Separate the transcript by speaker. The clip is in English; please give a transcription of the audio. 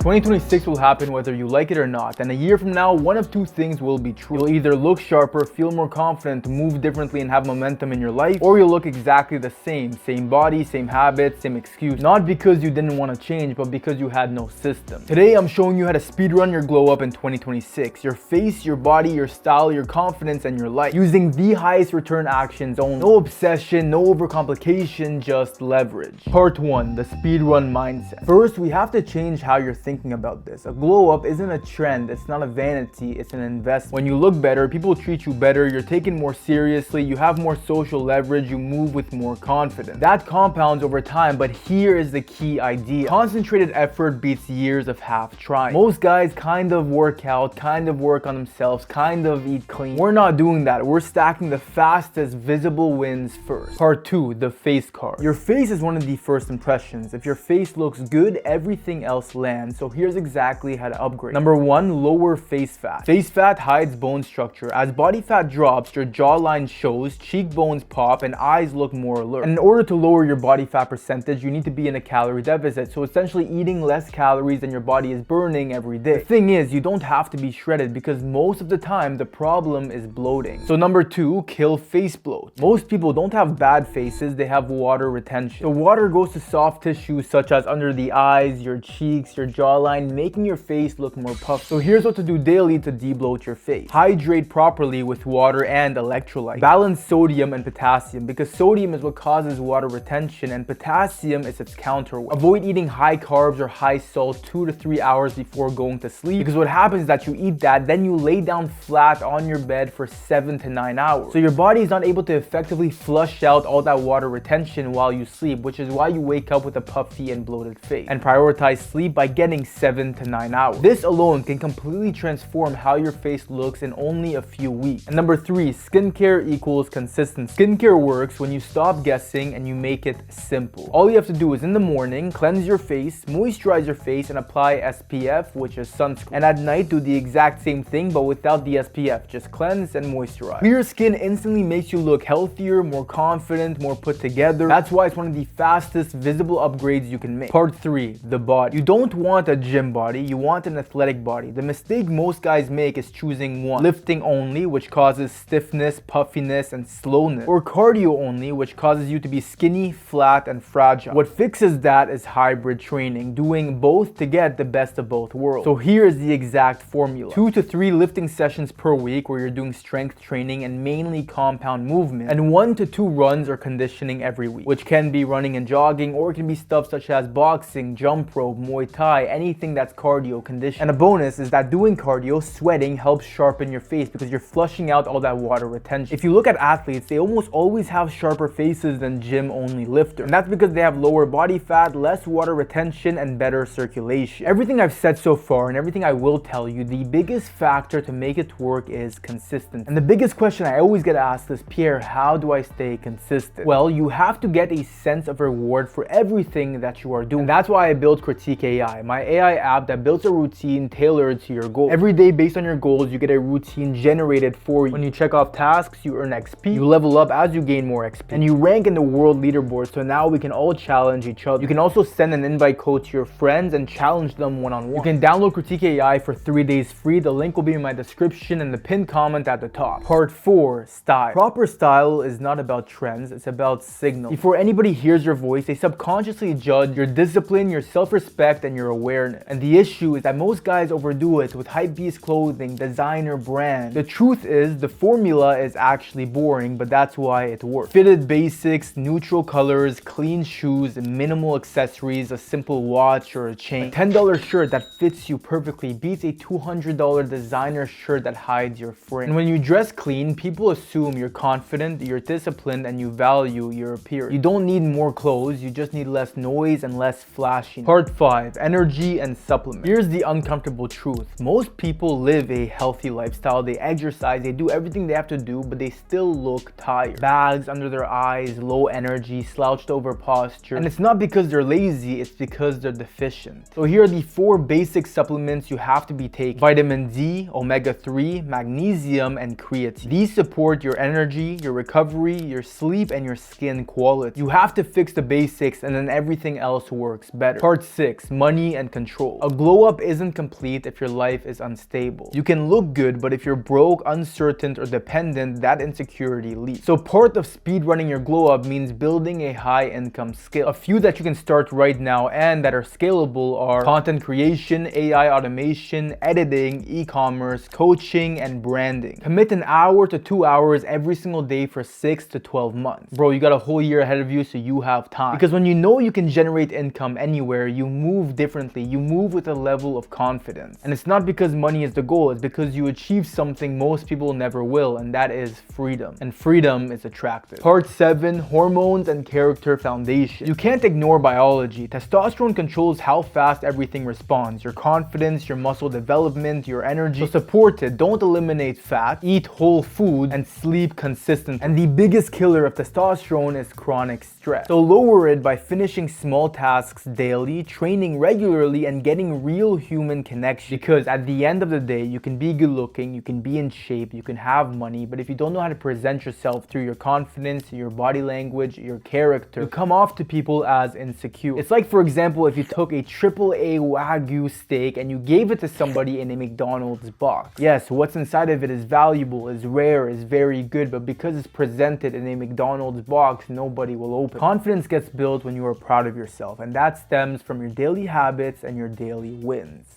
Speaker 1: 2026 will happen whether you like it or not, and a year from now, one of two things will be true. You'll either look sharper, feel more confident, move differently, and have momentum in your life, or you'll look exactly the same body, same habits, same excuse. Not because you didn't want to change, but because you had no system. Today, I'm showing you how to speedrun your glow up in 2026. Your face, your body, your style, your confidence, and your life. Using the highest return actions only. No obsession, no overcomplication, just leverage. Part 1, the speedrun mindset. First, we have to change how you're thinking about this. A glow up isn't a trend, it's not a vanity, it's an investment. When you look better, people treat you better, you're taken more seriously, you have more social leverage, you move with more confidence. That compounds over time, but here is the key idea. Concentrated effort beats years of half trying. Most guys kind of work out, kind of work on themselves, kind of eat clean. We're not doing that. We're stacking the fastest visible wins first. Part 2, the face card. Your face is one of the first impressions. If your face looks good, everything else lands. So here's exactly how to upgrade. Number 1, lower face fat. Face fat hides bone structure. As body fat drops, your jawline shows, cheekbones pop, and eyes look more alert. And in order to lower your body fat percentage, you need to be in a calorie deficit. So essentially eating less calories than your body is burning every day. The thing is, you don't have to be shredded because most of the time the problem is bloating. So number 2, kill face bloat. Most people don't have bad faces, they have water retention. The water goes to soft tissues such as under the eyes, your cheeks, your jawline, making your face look more puffy. So here's what to do daily to debloat your face. Hydrate properly with water and electrolyte. Balance sodium and potassium because sodium is what causes water retention and potassium is its counterweight. Avoid eating high carbs or high salt 2 to 3 hours before going to sleep because what happens is that you eat that, then you lay down flat on your bed for 7 to 9 hours. So your body is not able to effectively flush out all that water retention while you sleep, which is why you wake up with a puffy and bloated face. And prioritize sleep by getting 7 to 9 hours. This alone can completely transform how your face looks in only a few weeks. And number 3, skincare equals consistency. Skincare works when you stop guessing and you make it simple. All you have to do is in the morning, cleanse your face, moisturize your face, and apply SPF, which is sunscreen. And at night, do the exact same thing, but without the SPF. Just cleanse and moisturize. Clear skin instantly makes you look healthier, more confident, more put together. That's why it's one of the fastest visible upgrades you can make. Part 3, the body. You don't want a gym body, you want an athletic body. The mistake most guys make is choosing one. Lifting only, which causes stiffness, puffiness, and slowness. Or cardio only, which causes you to be skinny, flat, and fragile. What fixes that is hybrid training, doing both to get the best of both worlds. So here is the exact formula. 2 to 3 lifting sessions per week where you're doing strength training and mainly compound movement. And 1 to 2 runs or conditioning every week, which can be running and jogging, or it can be stuff such as boxing, jump rope, Muay Thai, anything that's cardio conditioning. And a bonus is that doing cardio, sweating, helps sharpen your face because you're flushing out all that water retention. If you look at athletes, they almost always have sharper faces than gym-only lifters. And that's because they have lower body fat, less water retention, and better circulation. Everything I've said so far and everything I will tell you, the biggest factor to make it work is consistency. And the biggest question I always get asked is, Pierre, how do I stay consistent? Well, you have to get a sense of reward for everything that you are doing. And that's why I built Critique AI, my AI app that builds a routine tailored to your goals. Every day based on your goals, you get a routine generated for you. When you check off tasks, you earn XP, you level up as you gain more XP, and you rank in the world leaderboard, so now we can all challenge each other. You can also send an invite code to your friends and challenge them one-on-one. You can download Critique AI for 3 days free. The link will be in my description and the pinned comment at the top. Part 4, style. Proper style is not about trends, it's about signals. Before anybody hears your voice, they subconsciously judge your discipline, your self-respect, and your awareness. And the issue is that most guys overdo it with hypebeast clothing, designer brand. The truth is, the formula is actually boring, but that's why it works. Fitted basics, neutral colors, clean shoes, minimal accessories, a simple watch or a chain. A $10 shirt that fits you perfectly beats a $200 designer shirt that hides your frame. And when you dress clean, people assume you're confident, you're disciplined, and you value your appearance. You don't need more clothes, you just need less noise and less flashiness. Part 5, energy and supplements. Here's the uncomfortable truth. Most people live a healthy lifestyle, they exercise, they do everything they have to do, but they still look tired. Bags under their eyes, low energy, slouched over posture. And it's not because they're lazy, it's because they're deficient. So here are the 4 basic supplements you have to be taking. Vitamin D, omega-3, magnesium, and creatine. These support your energy, your recovery, your sleep, and your skin quality. You have to fix the basics and then everything else works better. Part 6, money and control. A glow up isn't complete if your life is unstable. You can look good, but if you're broke, uncertain, or dependent, that insecurity leads. So part of speedrunning your glow up means building a high income skill. A few that you can start right now and that are scalable are content creation, AI automation, editing, e-commerce, coaching, and branding. Commit an hour to 2 hours every single day for 6 to 12 months. Bro, you got a whole year ahead of you, so you have time. Because when you know you can generate income anywhere, you move differently. You move with a level of confidence. And it's not because money is the goal, it's because you achieve something most people never will, and that is freedom. And freedom is attractive. Part 7, hormones and character foundation. You can't ignore biology. Testosterone controls how fast everything responds. Your confidence, your muscle development, your energy. So support it. Don't eliminate fat. Eat whole food and sleep consistently. And the biggest killer of testosterone is chronic stress. So lower it by finishing small tasks daily, training regularly, and getting real human connection. Because at the end of the day, you can be good looking, you can be in shape, you can have money, but if you don't know how to present yourself through your confidence, your body language, your character, you come off to people as insecure. It's like, for example, if you took a AAA Wagyu steak and you gave it to somebody in a McDonald's box. Yes, what's inside of it is valuable, is rare, is very good, but because it's presented in a McDonald's box, nobody will open. Confidence gets built when you are proud of yourself, and that stems from your daily habits and your daily wins.